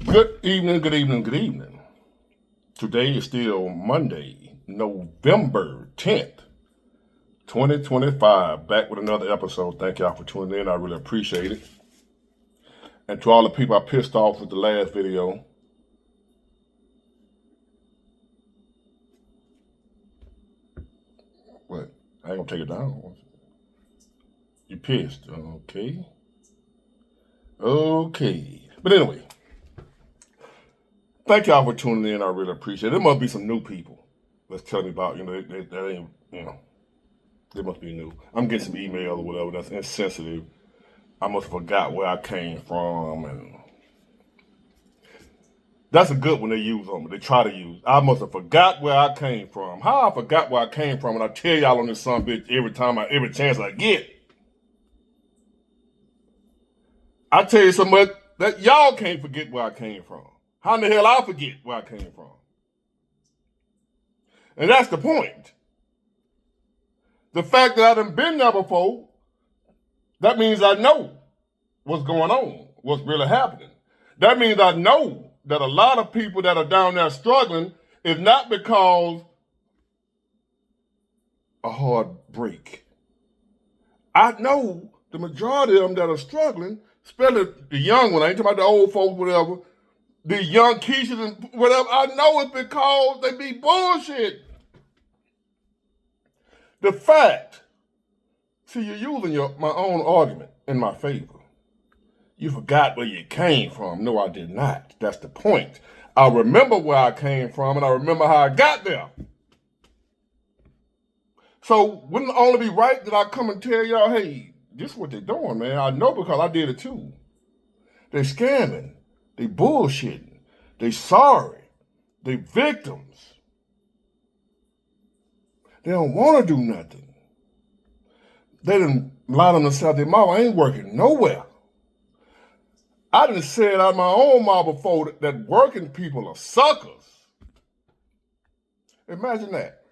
Good evening, good evening, good evening. Today is still Monday, November 10th, 2025. Back with another episode. Thank y'all for tuning in. I really appreciate it. And to all the people I pissed off with the last video, what? I ain't gonna take it down. You pissed. Okay. Okay. But anyway, thank y'all for tuning in. I really appreciate it. There must be some new people that's telling me about, that ain't, they must be new. I'm getting some email or whatever that's insensitive. I must have forgot where I came from, and that's a good one they use on me. They try to use. I must have forgot where I came from. How I forgot where I came from, and I tell y'all on this son bitch every chance I get. I tell you so much that y'all can't forget where I came from. How in the hell I forget where I came from? And that's the point. The fact that I done been there before, that means I know what's going on, what's really happening. That means I know that a lot of people that are down there struggling is not because a hard break. I know the majority of them that are struggling, especially the young one, I ain't talking about the old folks, whatever, the young Keishas and whatever, I know it's because they be bullshit. The fact, see, you're using my own argument in my favor. You forgot where you came from. No, I did not. That's the point. I remember where I came from, and I remember how I got there. So wouldn't it only be right that I come and tell y'all, hey, this is what they're doing, man. I know because I did it too. They scamming. They bullshitting. They sorry. They victims. They don't want to do nothing. They done lie to themselves. Their mouth ain't working nowhere. I done said out of my own mouth before that working people are suckers. Imagine that.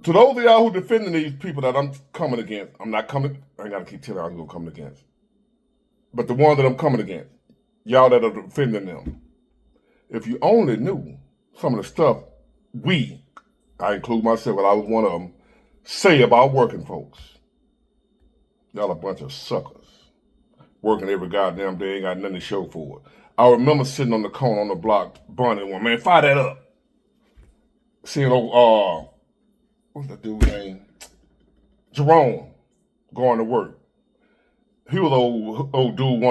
To those of y'all who defending these people that I'm coming against, I ain't got to keep telling y'all who I'm coming against. But the one that I'm coming against, y'all that are defending them, if you only knew some of the stuff I include myself, but I was one of them, say about working folks. Y'all a bunch of suckers. Working every goddamn day, ain't got nothing to show for it. I remember sitting on the corner on the block, burning one, man, fire that up. Seeing what's that dude's name? Jerome going to work. He was an old dude,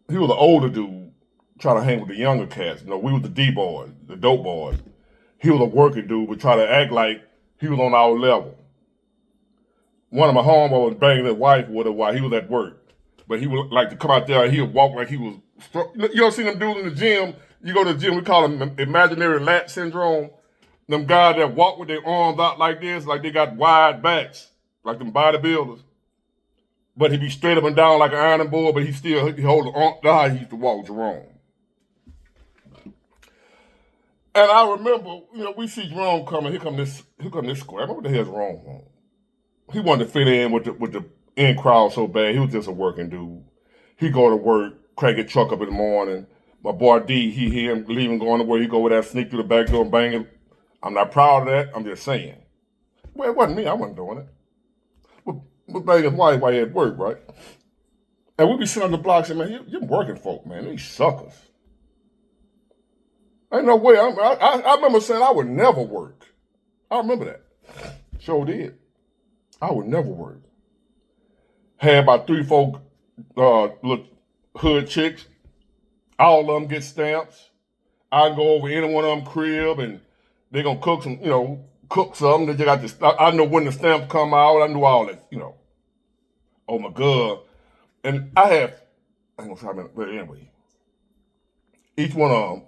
he was an older dude trying to hang with the younger cats. We was the D-boys, the dope boys. He was a working dude, but try to act like he was on our level. One of my homeboys was banging his wife with her while he was at work. But he would like to come out there and he would walk like he was, you ever seen them dudes in the gym? You go to the gym, we call them imaginary lat syndrome. Them guys that walk with their arms out like this, like they got wide backs, like them bodybuilders. But he be straight up and down like an iron board, but he hold the arm. That's how he used to walk, Jerome. And I remember, we see Jerome coming. Here come this square. I remember what the hell's wrong with him. He wanted to fit in with the in crowd so bad. He was just a working dude. He go to work, crank his truck up in the morning. My boy D, he hear him leaving, going to work. He go with that, sneak through the back door and bang it. I'm not proud of that. I'm just saying. Well, it wasn't me. I wasn't doing it. But bang his wife while he at work, right? And we be sitting on the block saying, man, you're working folk, man. These suckers. Ain't no way. I remember saying I would never work. I remember that. Sure did. I would never work. Had about 3-4 little hood chicks. All of them get stamps. I can go over any one of them crib and they gonna cook some, cook something. They got this. I know when the stamps come out. I knew all that, Oh my God. And I ain't gonna say how many, but anyway. Each one of them,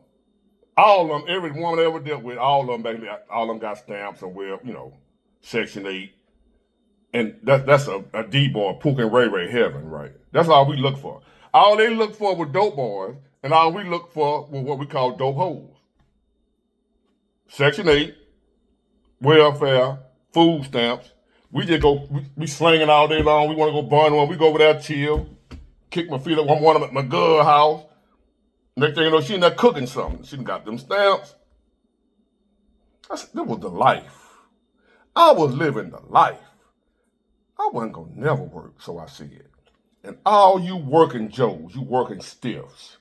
all of them, every woman I ever dealt with, all of them basically, all of them got stamps and Section 8. And that's a D-boy, Pook and Ray Ray heaven, right? That's all we look for. All they look for were dope boys, and all we look for were what we call dope hoes. Section 8, welfare, food stamps. We just go, we slinging all day long. We want to go burn one. We go over there, chill, Kick my feet up on one of my girl house. Next thing you know, she in there cooking something. She done got them stamps. I said, that was the life. I was living the life. I wasn't going to never work, so I said. And all you working Joes, you working stiffs.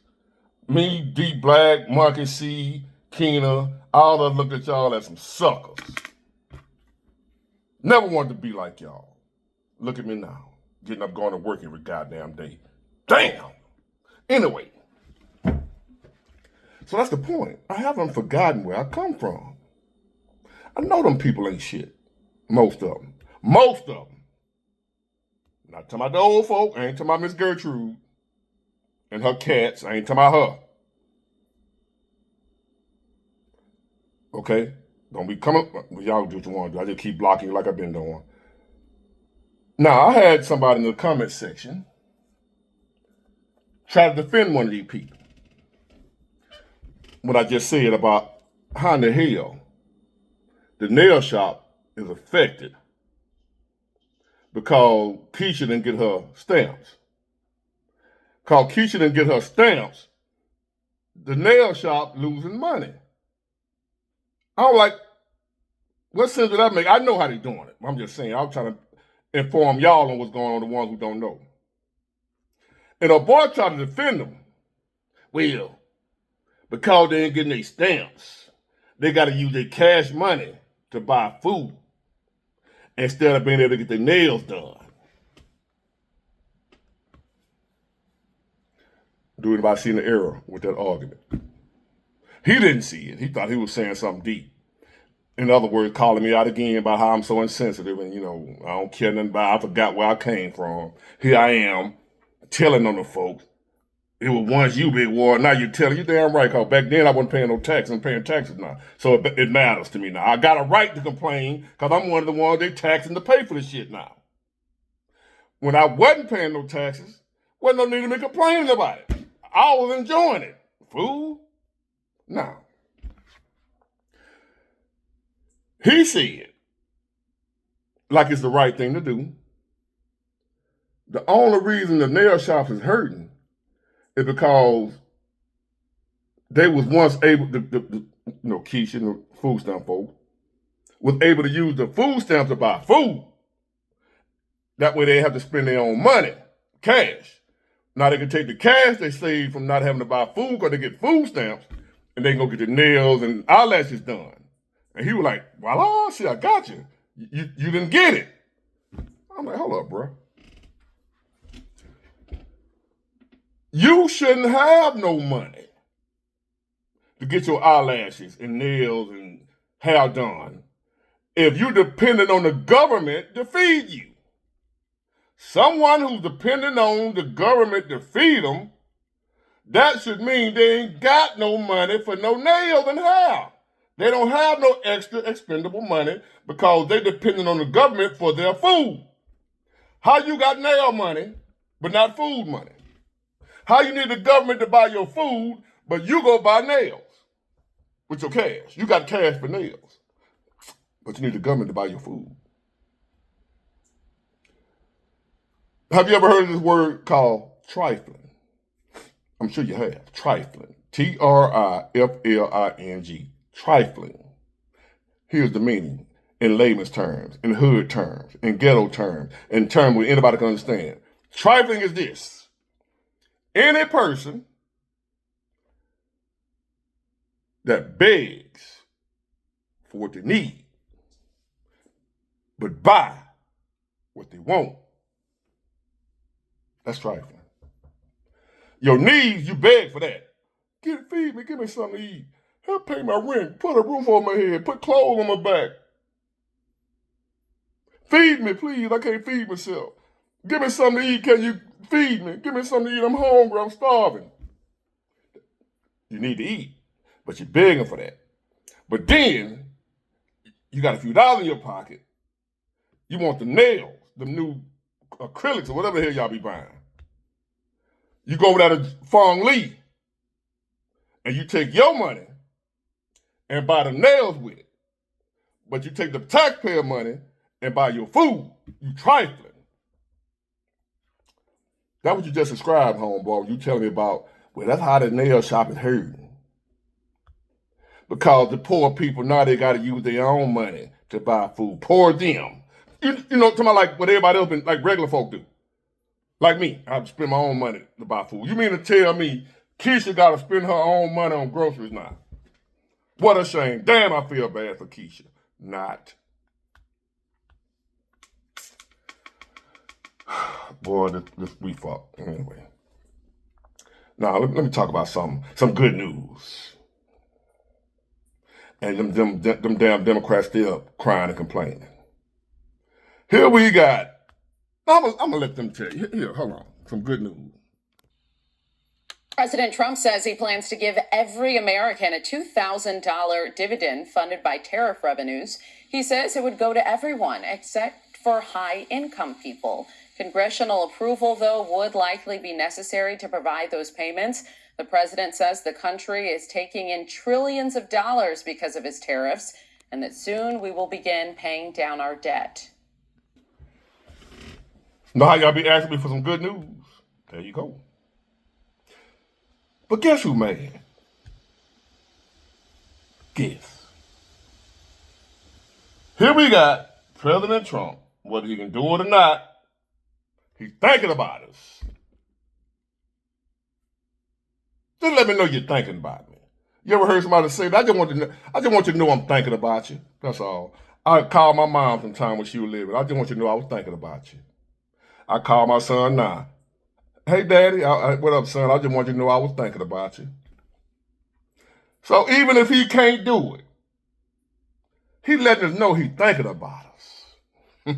Me, D Black, Monkey C, Keena, all of them looked at y'all as some suckers. Never wanted to be like y'all. Look at me now. Getting up, going to work every goddamn day. Damn! Anyway. So that's the point. I haven't forgotten where I come from. I know them people ain't shit. Most of them. Most of them. Not talking about the old folk. I ain't talking about Miss Gertrude and her cats. I ain't talking about her. Okay? Don't be coming. Y'all do what you want to do. I just keep blocking you like I've been doing. Now, I had somebody in the comment section try to defend one of these people. What I just said about how in the hell the nail shop is affected because Keisha didn't get her stamps. Because Keisha didn't get her stamps, the nail shop losing money. I'm like, what sense did that make? I know how they're doing it. I'm just saying, I'm trying to inform y'all on what's going on, the ones who don't know. And a boy tried to defend them. Well, because they ain't getting their stamps, they got to use their cash money to buy food instead of being able to get their nails done. Do anybody see the error with that argument? He didn't see it. He thought he was saying something deep. In other words, calling me out again about how I'm so insensitive and, I don't care nothing about, I forgot where I came from. Here I am telling on the folks. It was once you, Big War. Now you're telling. You damn right, because back then I wasn't paying no tax. I'm paying taxes now. So it matters to me now. I got a right to complain because I'm one of the ones they taxing to pay for this shit now. When I wasn't paying no taxes, wasn't no need to be complaining about it. I was enjoying it. Fool. Now, he said, like it's the right thing to do, the only reason the nail shop is hurting is because they was once able, Keisha and the food stamp folks, was able to use the food stamps to buy food. That way they have to spend their own money, cash. Now they can take the cash they save from not having to buy food because they get food stamps and they can go get their nails and eyelashes done. And he was like, voila, see, I got you. You didn't get it. I'm like, hold up, bro. You shouldn't have no money to get your eyelashes and nails and hair done if you're dependent on the government to feed you. Someone who's dependent on the government to feed them, that should mean they ain't got no money for no nails and hair. They don't have no extra expendable money because they're dependent on the government for their food. How you got nail money but not food money? How you need the government to buy your food, but you go buy nails with your cash? You got cash for nails, but you need the government to buy your food. Have you ever heard of this word called trifling? I'm sure you have. Trifling. Trifling. Trifling. Here's the meaning in layman's terms, in hood terms, in ghetto terms, in terms where anybody can understand. Trifling is this. Any person that begs for what they need, but buy what they want, that's trifling. Your needs, you beg for that. Feed me, give me something to eat. Help pay my rent, put a roof on my head, put clothes on my back. Feed me, please, I can't feed myself. Give me something to eat, can you feed me? Give me something to eat, I'm hungry, I'm starving. You need to eat, but you're begging for that. But then, you got a few dollars in your pocket. You want the nails, the new acrylics or whatever the hell y'all be buying. You go over there to Fong Lee, and you take your money and buy the nails with it. But you take the taxpayer money and buy your food. You trifling. That's what you just described, homeboy. You telling me about, well, that's how the nail shop is hurting. Because the poor people, now they got to use their own money to buy food. Poor them. You know, to my like what everybody else been, like regular folk do. Like me, I have to spend my own money to buy food. You mean to tell me Keisha got to spend her own money on groceries now? What a shame. Damn, I feel bad for Keisha. Not. Boy, this we fucked. Anyway. Now, let me talk about some good news. And them damn Democrats still crying and complaining. Here we got, I'm gonna let them tell you. Here, hold on, some good news. President Trump says he plans to give every American a $2,000 dividend funded by tariff revenues. He says it would go to everyone except for high-income people. Congressional approval, though, would likely be necessary to provide those payments. The president says the country is taking in trillions of dollars because of his tariffs, and that soon we will begin paying down our debt. Know how y'all be asking me for some good news? There you go. But guess who mad? Guess. Here we got President Trump, whether he can do it or not, he's thinking about us. Just let me know you're thinking about me. You ever heard somebody say that? I just want you to know I'm thinking about you. That's all. I called my mom sometime when she was living. I just want you to know I was thinking about you. I call my son now. Hey, Daddy, what up, son? I just want you to know I was thinking about you. So even if he can't do it, he letting us know he's thinking about us.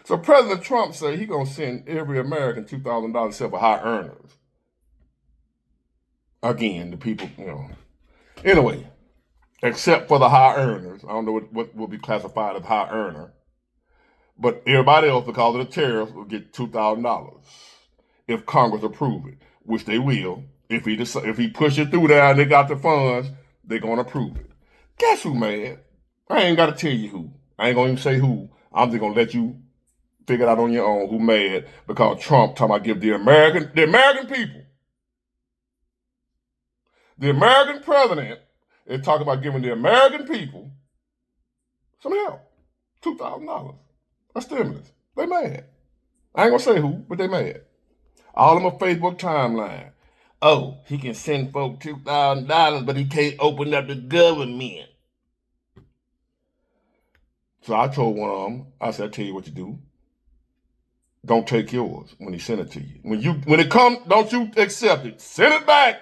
So President Trump said he gonna send every American $2,000 except for high earners. Again, the people, you know. Anyway, except for the high earners. I don't know what will be classified as high earner. But everybody else, because of the tariffs, will get $2,000 if Congress approve it, which they will. If he push it through there and they got the funds, they're gonna approve it. Guess who mad? I ain't gotta tell you who. I ain't gonna even say who. I'm just gonna let you figure it out on your own who mad because Trump talking about give the American people, the American president is talking about giving the American people some help, $2,000. A stimulus. They mad. I ain't gonna say who, but they mad. All of my Facebook timeline. Oh, he can send folk $2,000, but he can't open up the government. So I told one of them, I said, I tell you what you do. Don't take yours when he send it to you. When it comes, don't you accept it. Send it back.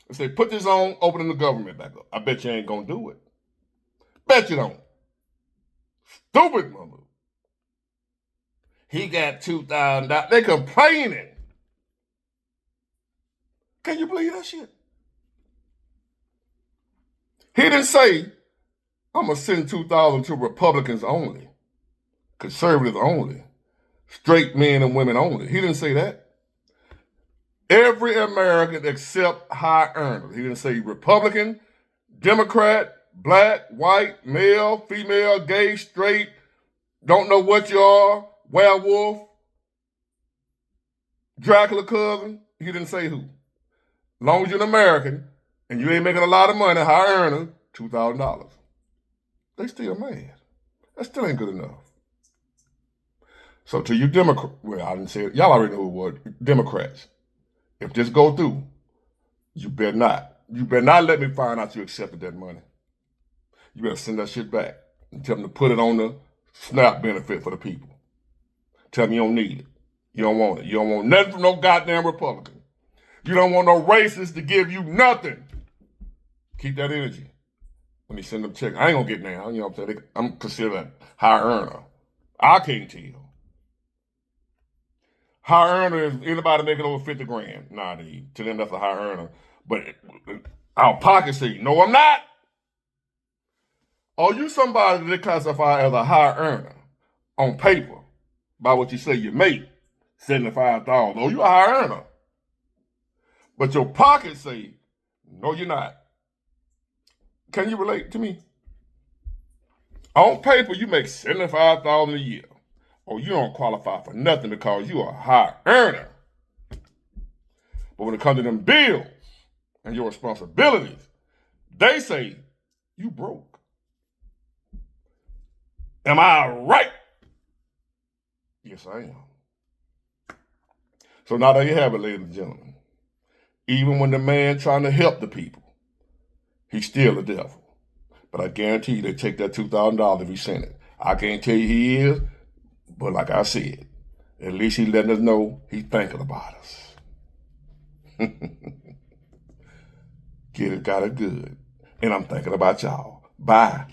And say, put this on, opening the government back up. I bet you ain't gonna do it. Bet you don't. Stupid mother. He got $2,000. They complaining. Can you believe that shit? He didn't say, I'm going to send $2,000 to Republicans only, conservatives only, straight men and women only. He didn't say that. Every American except high earners. He didn't say Republican, Democrat, black, white, male, female, gay, straight, don't know what you are, werewolf, Dracula cousin. He didn't say who. Long as you're an American and you ain't making a lot of money, high earner, $2,000. They still mad. That still ain't good enough. So to you Democrats, well, I didn't say it. Y'all already know who it was. Democrats. If this go through, you better not. You better not let me find out you accepted that money. You better send that shit back and tell them to put it on the SNAP benefit for the people. Tell them you don't need it. You don't want it. You don't want nothing from no goddamn Republican. You don't want no racist to give you nothing. Keep that energy when they send them checks. I ain't gonna get now. You know what I'm saying? I'm considered a high earner. I can't tell. High earner is anybody making over 50 grand. Nah, to them that's a high earner. But our pocket say, no, I'm not. Are you somebody that they classify as a high earner on paper by what you say you make, $75,000? Oh, you a high earner. But your pocket say, no, you're not. Can you relate to me? On paper, you make $75,000 a year. or you don't qualify for nothing because you are a high earner. But when it comes to them bills and your responsibilities, they say you broke. Am I right? Yes, I am. So now there you have it, ladies and gentlemen. Even when the man trying to help the people, he's still the devil. But I guarantee you they take that $2,000 if he sent it. I can't tell you he is, but like I said, at least he's letting us know he's thinking about us. Get it, got it good. And I'm thinking about y'all. Bye.